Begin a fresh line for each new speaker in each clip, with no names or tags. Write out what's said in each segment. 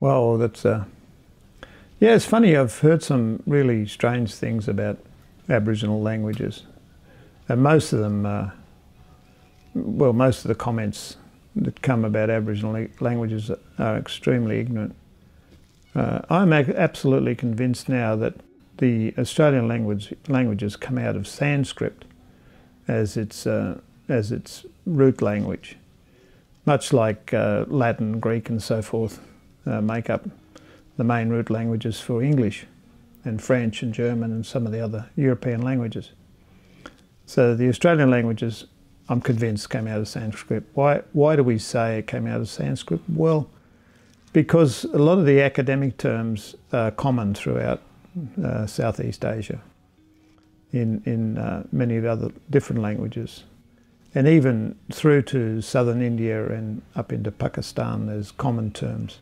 Well, yeah, it's funny. I've heard some really strange things about Aboriginal languages, and most of them, well, most of the comments that come about Aboriginal languages are extremely ignorant. I'm absolutely convinced now that the Australian languages come out of Sanskrit as its root language, much like Latin, Greek and so forth make up the main root languages for English and French and German and some of the other European languages. So the Australian languages, I'm convinced, came out of Sanskrit. Why do we say it came out of Sanskrit? Well, because a lot of the academic terms are common throughout Southeast Asia in many of the other different languages. And even through to southern India and up into Pakistan, there's common terms.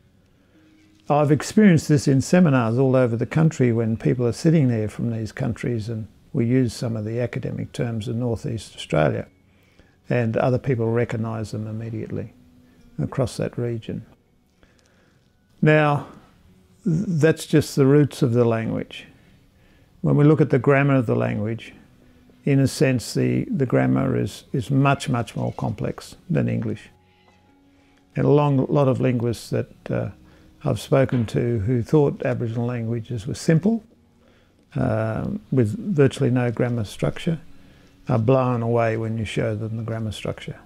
I've experienced this in seminars all over the country when people are sitting there from these countries, and we use some of the academic terms in Northeast Australia, and other people recognise them immediately across that region. Now, that's just the roots of the language. When we look at the grammar of the language, in a sense, the grammar is much, much more complex than English. And a lot of linguists that I've spoken to who thought Aboriginal languages were simple, with virtually no grammar structure, are blown away when you show them the grammar structure.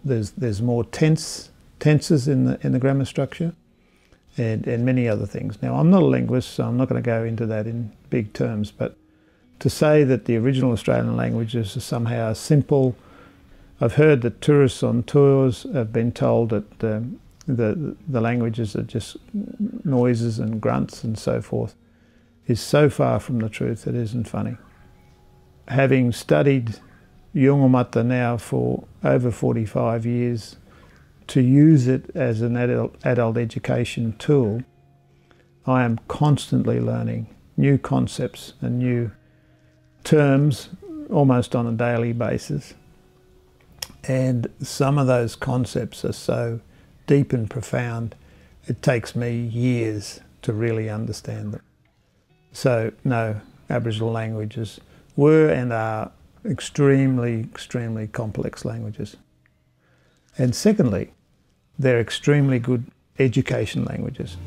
There's more tenses in the grammar structure, and many other things. Now, I'm not a linguist, so I'm not going to go into that in big terms, but to say that the original Australian languages are somehow simple, I've heard that tourists on tours have been told that the languages are just noises and grunts and so forth, is so far from the truth it isn't funny. Having studied Yungulmata now for over 45 years, to use it as an adult education tool, I am constantly learning new concepts and new terms almost on a daily basis. And some of those concepts are so deep and profound, it takes me years to really understand them. So no, Aboriginal languages were and are extremely, extremely complex languages. And secondly, they're extremely good education languages.